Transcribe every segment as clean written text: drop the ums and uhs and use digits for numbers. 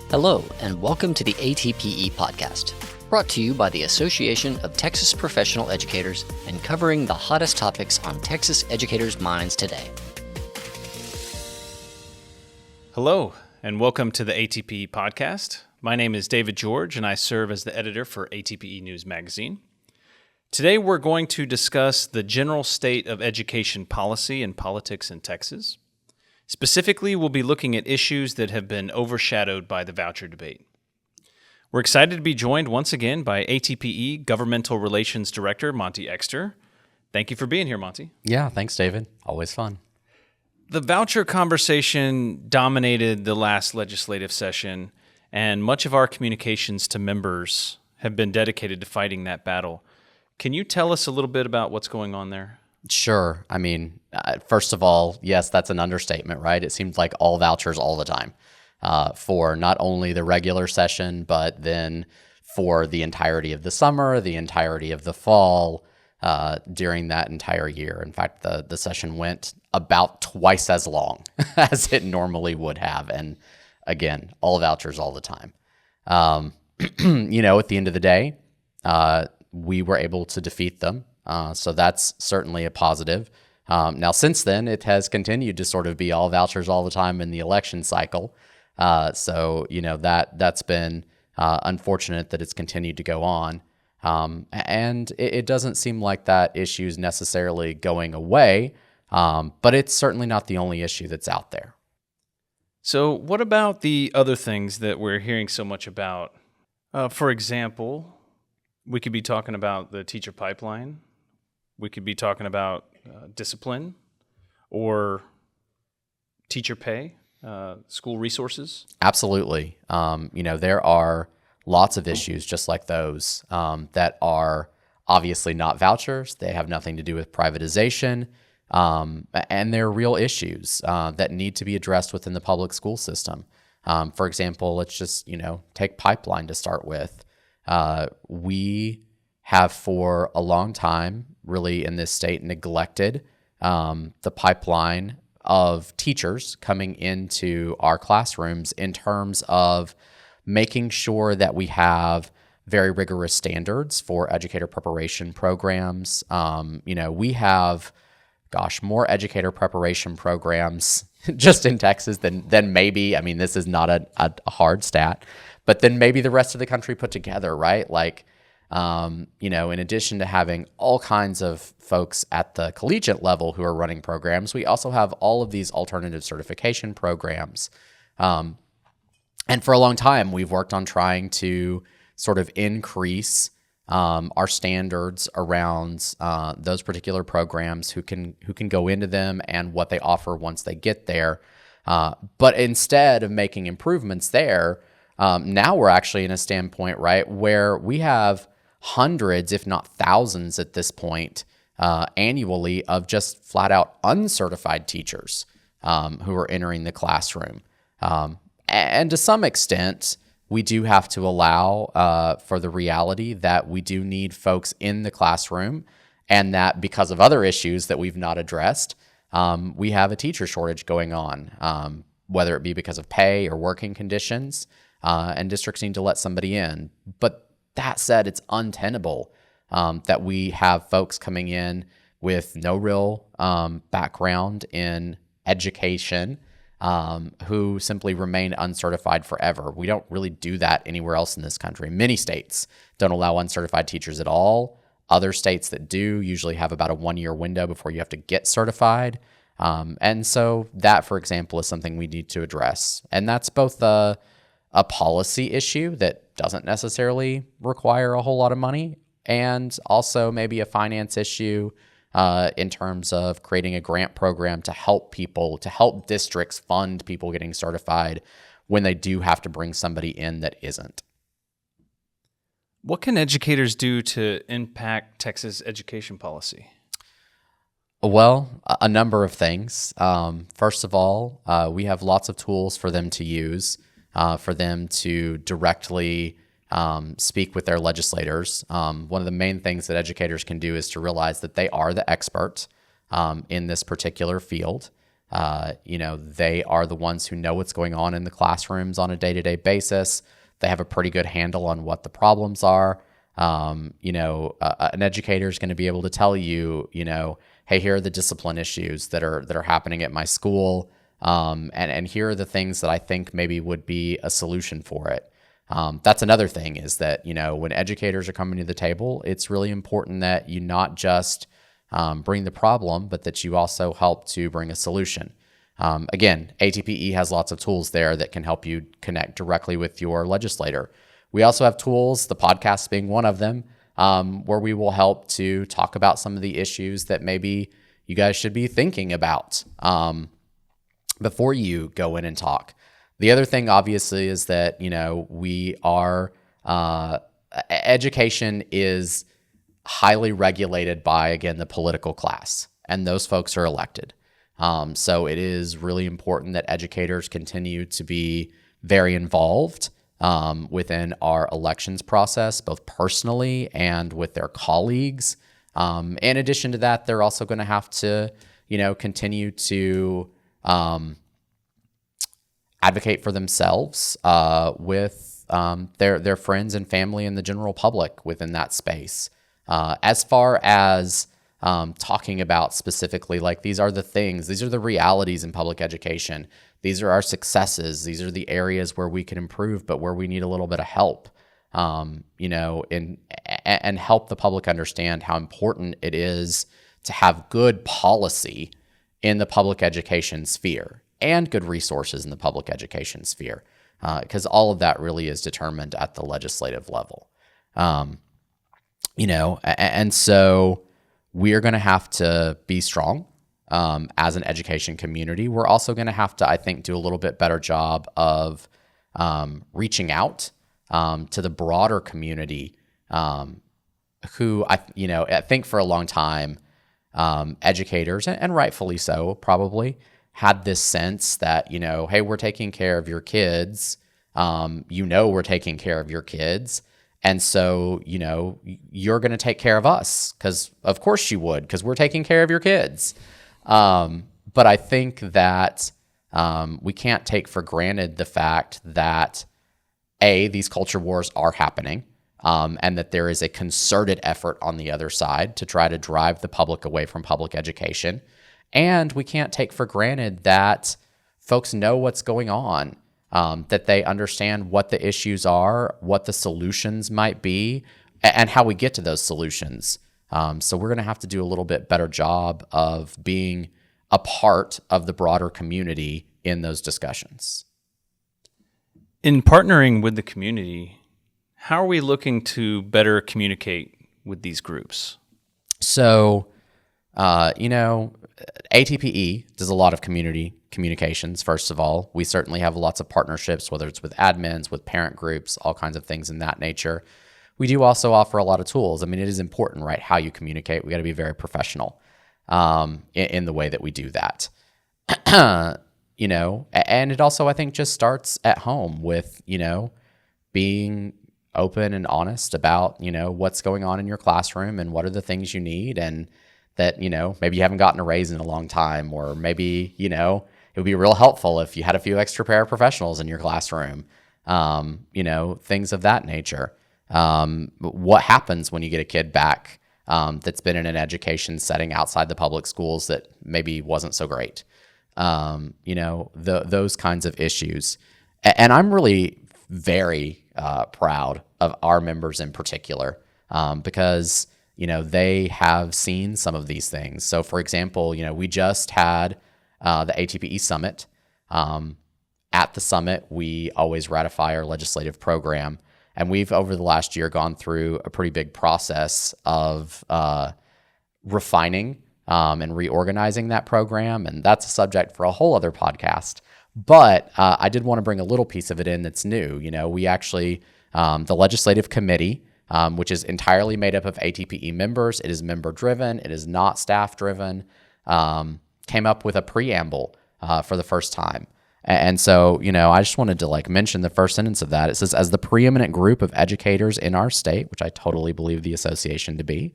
Hello, and welcome to the ATPE podcast, brought to you by the Association of Texas Professional Educators and covering the hottest topics on Texas educators' minds today. Hello, and welcome to the ATPE podcast. My name is David George, and I serve as the editor for ATPE News Magazine. Today, we're going to discuss the general state of education policy and politics in Texas. Specifically, we'll be looking at issues that have been overshadowed by the voucher debate. We're excited to be joined once again by ATPE Governmental Relations Director, Monty Exter. Thank you for being here, Monty. Yeah, thanks, David. Always fun. The voucher conversation dominated the last legislative session, and much of our communications to members have been dedicated to fighting that battle. Can you tell us a little bit about what's going on there? Sure. I mean, first of all, yes, that's an understatement, right? It seemed like all vouchers all the time for not only the regular session, but then for the entirety of the summer, the entirety of the fall, during that entire year. In fact, the session went about twice as long as it normally would have. And again, all vouchers all the time. At the end of the day, we were able to defeat them. So that's certainly a positive. Now, since then, it has continued to sort of be all vouchers all the time in the election cycle. That's been unfortunate that it's continued to go on. And it doesn't seem like that issue is necessarily going away, but it's certainly not the only issue that's out there. So what about the other things that we're hearing so much about? For example, we could be talking about the teacher pipeline. We could be talking about discipline or teacher pay, school resources. Absolutely. There are lots of issues just like those that are obviously not vouchers. They have nothing to do with privatization, and they're real issues that need to be addressed within the public school system. For example, let's just, take pipeline to start with. We have for a long time really in this state neglected the pipeline of teachers coming into our classrooms in terms of making sure that we have very rigorous standards for educator preparation programs. We have, more educator preparation programs just in Texas than maybe, this is not a hard stat, but then maybe the rest of the country put together, right? In addition to having all kinds of folks at the collegiate level who are running programs, we also have all of these alternative certification programs. And for a long time, we've worked on trying to sort of increase our standards around those particular programs, who can go into them and what they offer once they get there. But instead of making improvements there, now we're actually in a standpoint, right, where we have hundreds, if not thousands at this point, annually of just flat out uncertified teachers who are entering the classroom. And to some extent, we do have to allow for the reality that we do need folks in the classroom, and that because of other issues that we've not addressed, we have a teacher shortage going on, whether it be because of pay or working conditions, and districts need to let somebody in. But that said, it's untenable that we have folks coming in with no real background in education who simply remain uncertified forever. We don't really do that anywhere else in this country. Many states don't allow uncertified teachers at all. Other states that do usually have about a 1-year window before you have to get certified. And so that, for example, is something we need to address. And that's both a policy issue that doesn't necessarily require a whole lot of money, and also maybe a finance issue in terms of creating a grant program to help districts fund people getting certified when they do have to bring somebody in that isn't. What can educators do to impact Texas education policy? Well, a number of things. First of all, we have lots of tools for them to use, for them to directly speak with their legislators. One of the main things that educators can do is to realize that they are the expert in this particular field. They are the ones who know what's going on in the classrooms on a day-to-day basis. They have a pretty good handle on what the problems are. An educator is going to be able to tell you, hey, here are the discipline issues that are happening at my school. And here are the things that I think maybe would be a solution for it. That's another thing is that, when educators are coming to the table, it's really important that you not just bring the problem, but that you also help to bring a solution. Again, ATPE has lots of tools there that can help you connect directly with your legislator. We also have tools, the podcast being one of them, where we will help to talk about some of the issues that maybe you guys should be thinking about before you go in and talk. The other thing, obviously, is that, education is highly regulated by, again, the political class, and those folks are elected. So it is really important that educators continue to be very involved within our elections process, both personally and with their colleagues. In addition to that, they're also going to have to, continue to advocate for themselves with their friends and family and the general public within that space. As far as talking about specifically, like, these are the realities in public education. These are our successes. These are the areas where we can improve, but where we need a little bit of help, and help the public understand how important it is to have good policy in the public education sphere and good resources in the public education sphere, because all of that really is determined at the legislative level. And so we are going to have to be strong as an education community. We're also going to have to, I think, do a little bit better job of reaching out to the broader community, who I think for a long time, educators, and rightfully so, probably had this sense that, hey, we're taking care of your kids. We're taking care of your kids. And so, you're going to take care of us, because of course you would, because we're taking care of your kids. But I think that we can't take for granted the fact that, these culture wars are happening, and that there is a concerted effort on the other side to try to drive the public away from public education. And we can't take for granted that folks know what's going on, that they understand what the issues are, what the solutions might be, and how we get to those solutions. So we're going to have to do a little bit better job of being a part of the broader community in those discussions. In partnering with the community, how are we looking to better communicate with these groups? So, ATPE does a lot of community communications, first of all. We certainly have lots of partnerships, whether it's with admins, with parent groups, all kinds of things in that nature. We do also offer a lot of tools. I mean, it is important, right, how you communicate. We got to be very professional in the way that we do that. And it also, I think, just starts at home with, being open and honest about, what's going on in your classroom and what are the things you need, and that, maybe you haven't gotten a raise in a long time, or maybe, it would be real helpful if you had a few extra paraprofessionals in your classroom, things of that nature. What happens when you get a kid back that's been in an education setting outside the public schools that maybe wasn't so great? Those kinds of issues. And I'm really very proud of our members in particular, because they have seen some of these things. So, for example, we just had the ATPE Summit. At the summit, we always ratify our legislative program. And we've, over the last year, gone through a pretty big process of refining and reorganizing that program. And that's a subject for a whole other podcast. But I did want to bring a little piece of it in that's new. We actually, the legislative committee, which is entirely made up of ATPE members. It is member-driven. It is not staff-driven. Came up with a preamble for the first time. And so, I just wanted to mention the first sentence of that. It says, as the preeminent group of educators in our state, which I totally believe the association to be,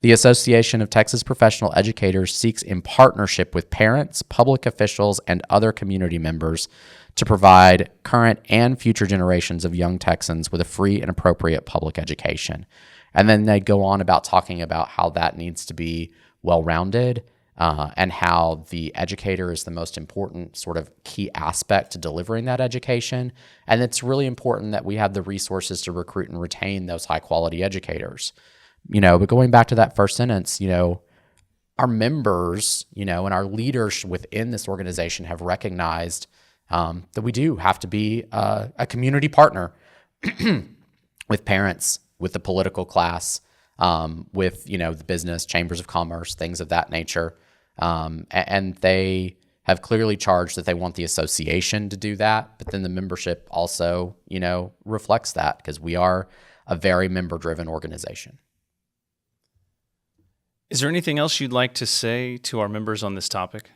the Association of Texas Professional Educators seeks in partnership with parents, public officials, and other community members to provide current and future generations of young Texans with a free and appropriate public education. And then they go on about talking about how that needs to be well-rounded, and how the educator is the most important sort of key aspect to delivering that education. And it's really important that we have the resources to recruit and retain those high-quality educators. But going back to that first sentence, our members, and our leaders within this organization have recognized that we do have to be a community partner with parents, with the political class, with, the business, chambers of commerce, things of that nature. And they have clearly charged that they want the association to do that. But then the membership also, reflects that, because we are a very member-driven organization. Is there anything else you'd like to say to our members on this topic?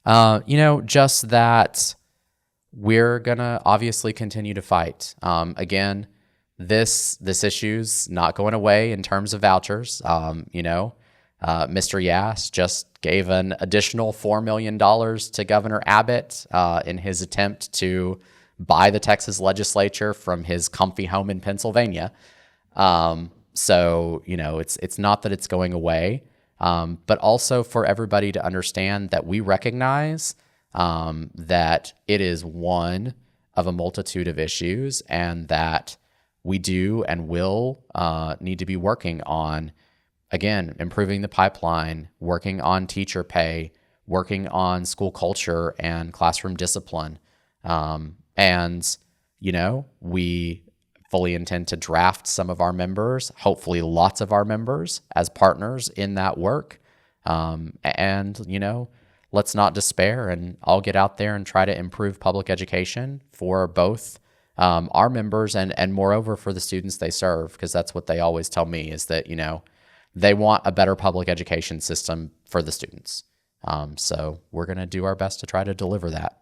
Just that we're going to obviously continue to fight. Again, this issue's not going away in terms of vouchers. Mr. Yass just gave an additional $4 million to Governor Abbott in his attempt to buy the Texas legislature from his comfy home in Pennsylvania. So, it's not that it's going away, but also for everybody to understand that we recognize that it is one of a multitude of issues, and that we do and will need to be working on, again, improving the pipeline, working on teacher pay, working on school culture and classroom discipline. We fully intend to draft some of our members, hopefully lots of our members, as partners in that work. Let's not despair, and I'll get out there and try to improve public education for both our members and moreover for the students they serve, because that's what they always tell me, is that, they want a better public education system for the students. So we're going to do our best to try to deliver that.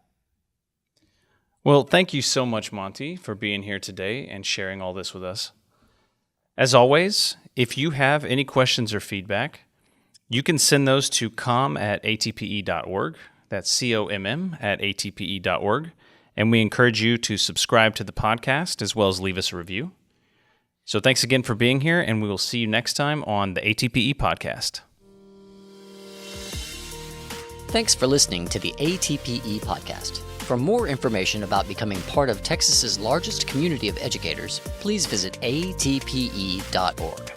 Well, thank you so much, Monty, for being here today and sharing all this with us. As always, if you have any questions or feedback, you can send those to comm@atpe.org. That's COMM@atpe.org. And we encourage you to subscribe to the podcast as well as leave us a review. So thanks again for being here, and we will see you next time on the ATPE podcast. Thanks for listening to the ATPE podcast. For more information about becoming part of Texas's largest community of educators, please visit atpe.org.